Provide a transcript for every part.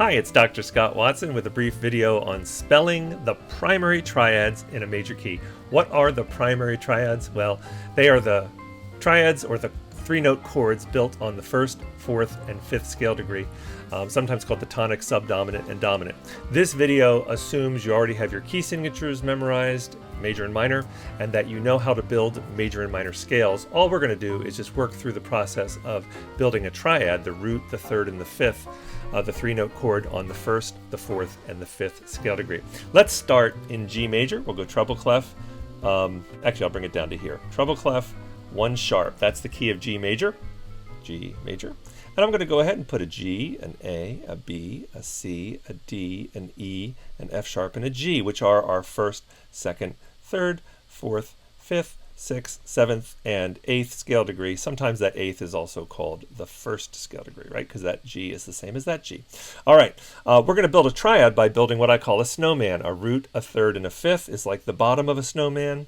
Hi, it's Dr. Scott Watson with a brief video on spelling the primary triads in a major key. What are the primary triads? Well, they are the triads or the three-note chords built on the first, fourth, and fifth scale degree, sometimes called the tonic, subdominant, and dominant. This video assumes you already have your key signatures memorized, major and minor, and that you know how to build major and minor scales. All we're going to do is just work through the process of building a triad, the root, the third, and the fifth, the three-note chord on the first, the fourth, and the fifth scale degree. Let's start in G major. We'll go treble clef. Actually, I'll bring it down to here. Treble clef, 1 sharp. That's the key of G major. G major. And I'm going to go ahead and put a G, an A, a B, a C, a D, an E, an F sharp, and a G, which are our first, second, third, fourth, fifth, sixth, seventh, and eighth scale degree. Sometimes that eighth is also called the first scale degree, right? Because that G is the same as that G. All right, we're going to build a triad by building what I call a snowman. A root, a third, and a fifth is like the bottom of a snowman,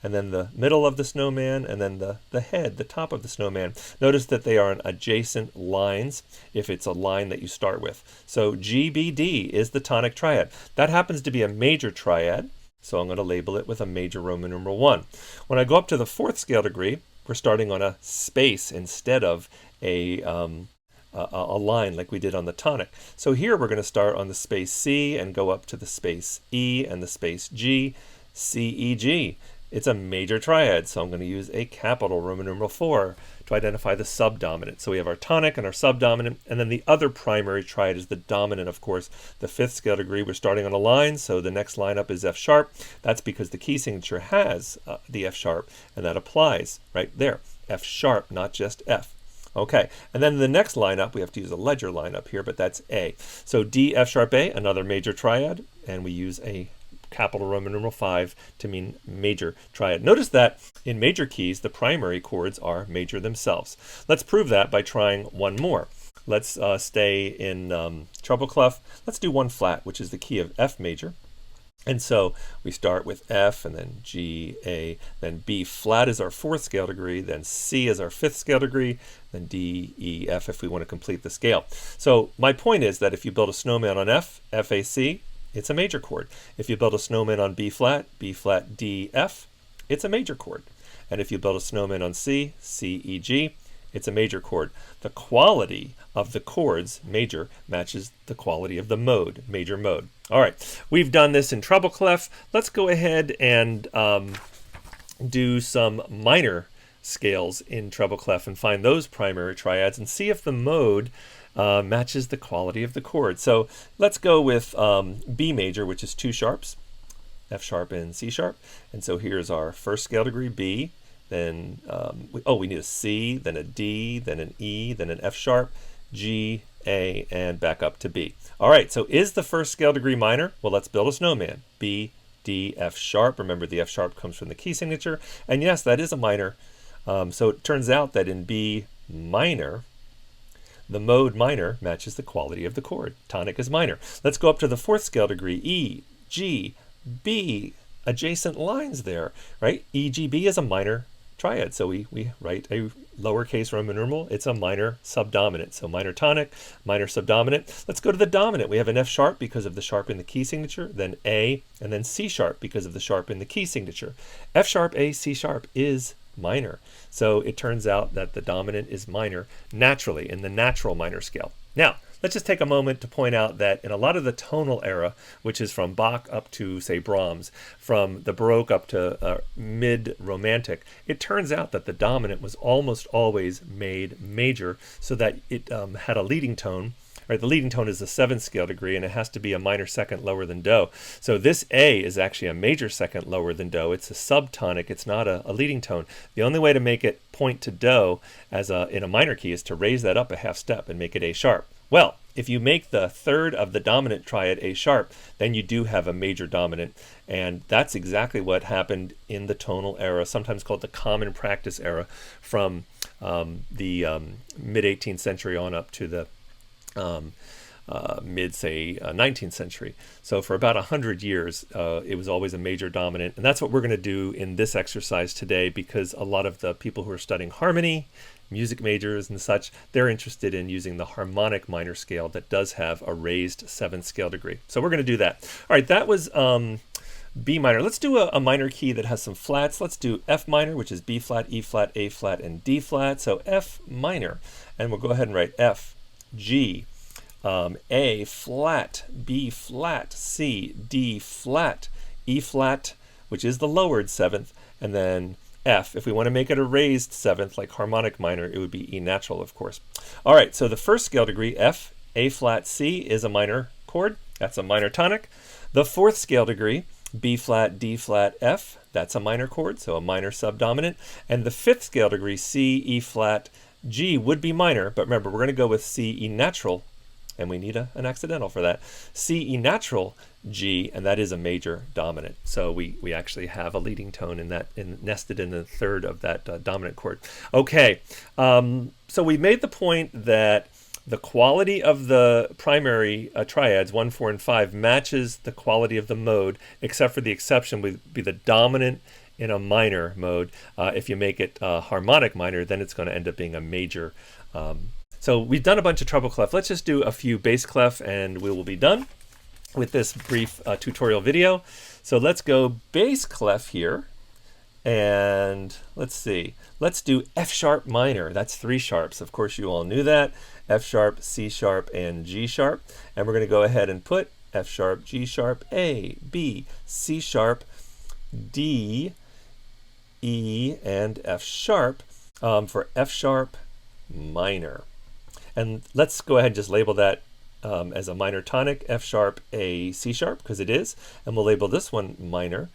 and then the middle of the snowman, and then the head, the top of the snowman. Notice that they are on adjacent lines if it's a line that you start with. So GBD is the tonic triad. That happens to be a major triad, so I'm going to label it with a major Roman numeral 1. When I go up to the fourth scale degree, we're starting on a space instead of a line like we did on the tonic. So here we're going to start on the space C and go up to the space E and the space G, C, E, G. It's a major triad, so I'm going to use a capital Roman numeral 4 to identify the subdominant. So we have our tonic and our subdominant, and then the other primary triad is the dominant, of course. The fifth scale degree, we're starting on a line, so the next line up is F sharp. That's because the key signature has the F sharp, and that applies right there. F sharp, not just F. Okay, and then the next line up, we have to use a ledger line up here, but that's A. So D, F sharp, A, another major triad, and we use a capital Roman numeral 5 to mean major triad. Notice that in major keys, the primary chords are major themselves. Let's prove that by trying one more. Let's stay in treble clef. Let's do 1 flat, which is the key of F major. And so we start with F, and then G, A, then B flat is our fourth scale degree, then C is our fifth scale degree, then D, E, F if we want to complete the scale. So my point is that if you build a snowman on F, F, A, C, it's a major chord. If you build a snowman on B flat, D, F, it's a major chord. And if you build a snowman on C, C, E, G, it's a major chord. The quality of the chords, major, matches the quality of the mode, major mode. All right, we've done this in treble clef. Let's go ahead and do some minor scales in treble clef and find those primary triads and see if the mode matches the quality of the chord. So let's go with B major, which is 2 sharps, F sharp and C sharp. And so here's our first scale degree, B. Then, we need a C, then a D, then an E, then an F sharp, G, A, and back up to B. All right, so is the first scale degree minor? Well, let's build a snowman. B, D, F sharp. Remember, the F sharp comes from the key signature. And yes, that is a minor. So it turns out that in B minor, the mode minor matches the quality of the chord. Tonic is minor. Let's go up to the fourth scale degree. E, G, B, adjacent lines there, right? E, G, B is a minor triad. So we write a lowercase Roman numeral. It's a minor subdominant. So minor tonic, minor subdominant. Let's go to the dominant. We have an F sharp because of the sharp in the key signature, then A, and then C sharp because of the sharp in the key signature. F sharp, A, C sharp is minor. So it turns out that the dominant is minor naturally in the natural minor scale. Now, let's just take a moment to point out that in a lot of the tonal era, which is from Bach up to, say, Brahms, from the Baroque up to mid-Romantic, it turns out that the dominant was almost always made major so that it had a leading tone. Right, the leading tone is the 7th scale degree, and it has to be a minor second lower than Do. So this A is actually a major second lower than Do. It's a subtonic. It's not a leading tone. The only way to make it point to Do as in a minor key is to raise that up a half step and make it A sharp. Well, if you make the third of the dominant triad A sharp, then you do have a major dominant, and that's exactly what happened in the tonal era, sometimes called the common practice era, from the mid-18th century on up to the mid, say, 19th century. So for about 100 years, it was always a major dominant. And that's what we're going to do in this exercise today, because a lot of the people who are studying harmony, music majors and such, they're interested in using the harmonic minor scale that does have a raised 7th scale degree. So we're going to do that. All right, that was B minor. Let's do a minor key that has some flats. Let's do F minor, which is B flat, E flat, A flat, and D flat. So F minor, and we'll go ahead and write F, G, A flat, B flat, C, D flat, E flat, which is the lowered 7th, and then F. If we want to make it a raised 7th, like harmonic minor, it would be E natural, of course. All right, so the first scale degree, F, A flat, C, is a minor chord. That's a minor tonic. The 4th scale degree, B flat, D flat, F, that's a minor chord, so a minor subdominant. And the 5th scale degree, C, E flat, G, would be minor, but remember, we're going to go with C, E natural, and we need an accidental for that. C, E natural, G, and that is a major dominant. So we actually have a leading tone in that, nested in the 3rd of that dominant chord. Okay, so we made the point that the quality of the primary triads, 1, 4, and 5, matches the quality of the mode, except for the exception would be the dominant in a minor mode. If you make it harmonic minor, then it's going to end up being a major. So we've done a bunch of treble clef. Let's just do a few bass clef and we will be done with this brief tutorial video. So let's go bass clef here. And let's see, let's do F sharp minor. That's 3 sharps. Of course, you all knew that. F sharp, C sharp, and G sharp. And we're going to go ahead and put F sharp, G sharp, A, B, C sharp, D, E, and F sharp for F sharp minor. And let's go ahead and just label that as a minor tonic, F sharp, A, C sharp, because it is. And we'll label this one minor.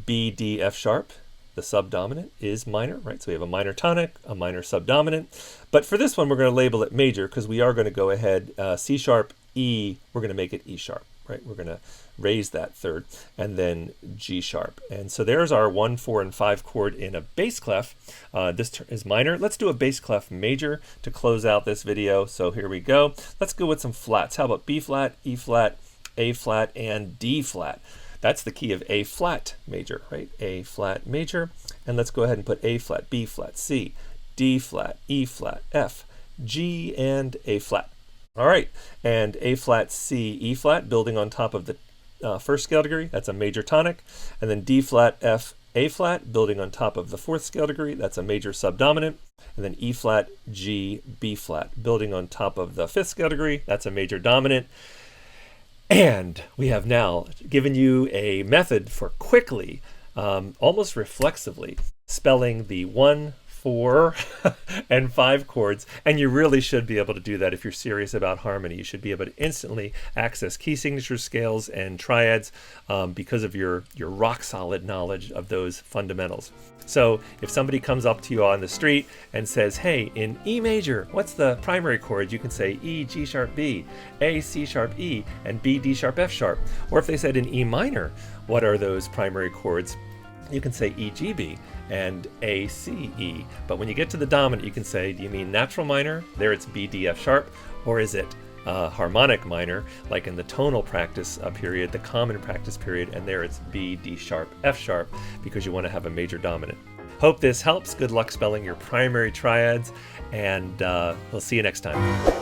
B, D, F sharp, the subdominant, is minor, right? So we have a minor tonic, a minor subdominant. But for this one, we're going to label it major because we are going to go ahead, C sharp, E, we're going to make it E sharp, right? We're going to raise that 3rd, and then G sharp. And so there's our 1, 4, and 5 chord in a bass clef. This is minor. Let's do a bass clef major to close out this video. So here we go. Let's go with some flats. How about B flat, E flat, A flat, and D flat? That's the key of A flat major, right? A flat major. And let's go ahead and put A flat, B flat, C, D flat, E flat, F, G, and A flat. All right, and A flat, C, E flat, building on top of the 1st scale degree, that's a major tonic. And then D flat, F, A flat, building on top of the 4th scale degree, that's a major subdominant. And then E flat, G, B flat, building on top of the 5th scale degree, that's a major dominant. And we have now given you a method for quickly, almost reflexively, spelling the 1, 4, and 5 chords. And you really should be able to do that if you're serious about harmony. You should be able to instantly access key signature scales and triads because of your rock solid knowledge of those fundamentals. So if somebody comes up to you on the street and says, hey, in E major, what's the primary chord? You can say E, G sharp, B, A, C sharp, E, and B, D sharp, F sharp. Or if they said in E minor, what are those primary chords? You can say E, G, B, and A, C, E. But when you get to the dominant, you can say, do you mean natural minor? There it's B, D, F sharp. Or is it harmonic minor, like in the tonal practice period, the common practice period, and there it's B, D sharp, F sharp, because you want to have a major dominant. Hope this helps. Good luck spelling your primary triads, and we'll see you next time.